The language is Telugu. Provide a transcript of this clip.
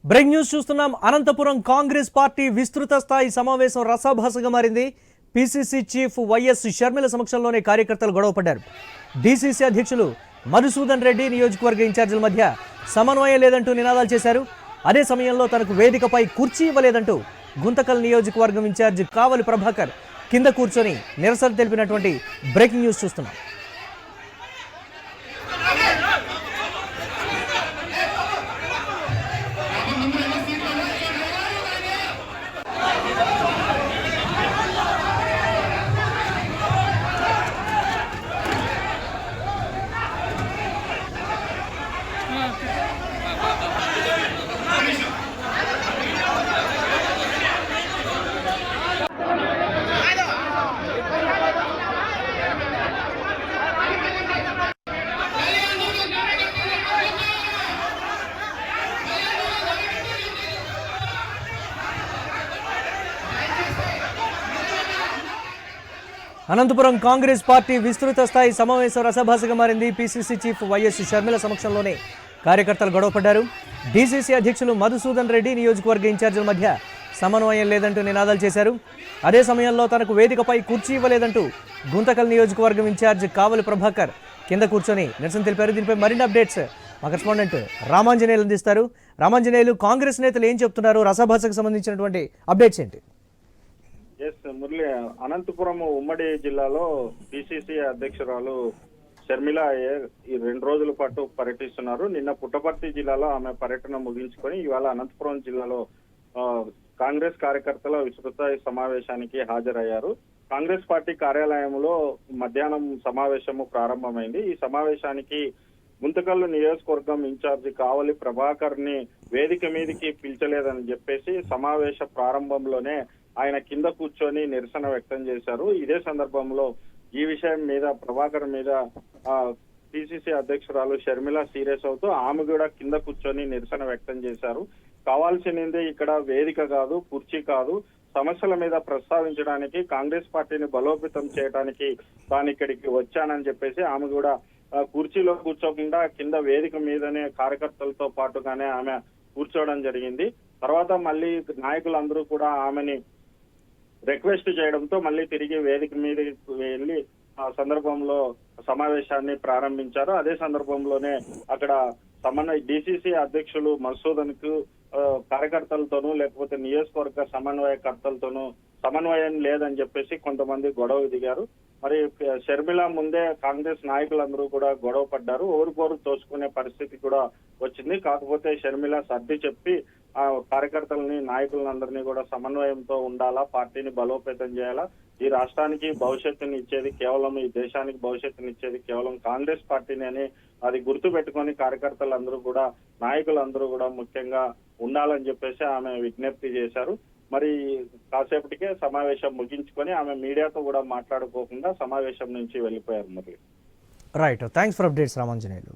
బ్రేక్ న్యూస్ చూస్తున్నాం. అనంతపురం కాంగ్రెస్ పార్టీ విస్తృత స్థాయి సమావేశం రసాభాసగా మారింది. పిసిసి చీఫ్ వైఎస్ షర్మిల సమక్షంలోనే కార్యకర్తలు గొడవపడ్డారు. డిసిసి అధ్యక్షులు మధుసూదన్ రెడ్డి నియోజకవర్గ ఇన్ఛార్జీల మధ్య సమన్వయం లేదంటూ నినాదాలు చేశారు. అదే సమయంలో తనకు వేదికపై కుర్చీ ఇవ్వలేదంటూ గుంతకల్ నియోజకవర్గం ఇన్ఛార్జి కావలి ప్రభాకర్ కింద కూర్చొని నిరసన తెలిపినటువంటి బ్రేకింగ్ న్యూస్ చూస్తున్నాం. అనంతపురం కాంగ్రెస్ పార్టీ విస్తృత స్థాయి సమావేశం రసభాసగా మారింది. పిసిసి చీఫ్ వైఎస్ షర్మిల సమక్షంలోనే కార్యకర్తలు గొడవపడ్డారు. డిసిసి అధ్యక్షులు మధుసూదన్ రెడ్డి నియోజకవర్గ ఇన్ఛార్జీల మధ్య సమన్వయం లేదంటూ నినాదాలు చేశారు. అదే సమయంలో తనకు వేదికపై కుర్చీ ఇవ్వలేదంటూ గుంతకల్ నియోజకవర్గం ఇన్ఛార్జి కావలి ప్రభాకర్ కింద కూర్చొని నిరసన తెలిపారు. దీనిపై మరిన్ని అప్డేట్స్ మా కరెస్పాండెంట్ రామాంజనేయులు అందిస్తారు. రామాంజనేయులు, కాంగ్రెస్ నేతలు ఏం చెప్తున్నారు? రసభాసకు సంబంధించినటువంటి అప్డేట్స్ ఏంటి? మురళి, అనంతపురం ఉమ్మడి జిల్లాలో పిసిసి అధ్యక్షురాలు షర్మిల ఈ 2 రోజుల పాటు పర్యటిస్తున్నారు. నిన్న పుట్టపర్తి జిల్లాలో ఆమె పర్యటన ముగించుకొని ఇవాళ అనంతపురం జిల్లాలో కాంగ్రెస్ కార్యకర్తల విస్తృత సమావేశానికి హాజరయ్యారు. కాంగ్రెస్ పార్టీ కార్యాలయంలో మధ్యాహ్నం సమావేశము ప్రారంభమైంది. ఈ సమావేశానికి గుంతకల్ నియోజకవర్గం ఇన్ఛార్జి కావలి ప్రభాకర్ ని వేదిక మీదకి పిలిచలేదని చెప్పేసి సమావేశ ప్రారంభంలోనే ఆయన కింద కూర్చొని నిరసన వ్యక్తం చేశారు. ఇదే సందర్భంలో ఈ విషయం మీద ప్రభాకర్ మీద పిసిసి అధ్యక్షురాలు షర్మిల సీరియస్ అవుతూ ఆమె కూడా కింద కూర్చొని నిరసన వ్యక్తం చేశారు. కావాల్సింది ఇక్కడ వేదిక కాదు, కుర్చీ కాదు, సమస్యల మీద ప్రస్తావించడానికి, కాంగ్రెస్ పార్టీని బలోపేతం చేయడానికి తాను ఇక్కడికి వచ్చానని చెప్పేసి ఆమె కూడా కుర్చీలో కూర్చోకుండా కింద వేదిక మీదనే కార్యకర్తలతో పాటుగానే ఆమె కూర్చోవడం జరిగింది. తర్వాత మళ్ళీ నాయకులందరూ కూడా ఆమెని రిక్వెస్ట్ చేయడంతో మళ్ళీ తిరిగి వేదిక మీదకి వెళ్ళి ఆ సందర్భంలో సమావేశాన్ని ప్రారంభించారు. అదే సందర్భంలోనే అక్కడ డిసిసి అధ్యక్షులు మధుసూదన్ కు కార్యకర్తలతోనూ లేకపోతే నియోజకవర్గ సమన్వయకర్తలతోనూ సమన్వయం లేదని చెప్పేసి కొంతమంది గొడవ దిగారు. మరి షర్మిల ముందే కాంగ్రెస్ నాయకులందరూ కూడా గొడవ పడ్డారు. ఓరుకోరు తోసుకునే పరిస్థితి కూడా వచ్చింది. కాకపోతే షర్మిల సర్ది చెప్పి ఆ కార్యకర్తలని, నాయకులందరినీ కూడా సమన్వయంతో ఉండాలా, పార్టీని బలోపేతం చేయాలా, ఈ రాష్ట్రానికి భవిష్యత్తుని ఇచ్చేది కేవలం, ఈ దేశానికి భవిష్యత్తుని ఇచ్చేది కేవలం కాంగ్రెస్ పార్టీని అని అది గుర్తు పెట్టుకొని కార్యకర్తలందరూ కూడా, నాయకులందరూ కూడా ముఖ్యంగా ఉండాలని చెప్పేసి ఆమె విజ్ఞప్తి చేశారు. మరి కాసేపటికే సమావేశం ముగించుకొని ఆమె మీడియాతో కూడా మాట్లాడుకోకుండా సమావేశం నుంచి వెళ్ళిపోయారు. మరి right, thanks for updates Ramanjaneyulu.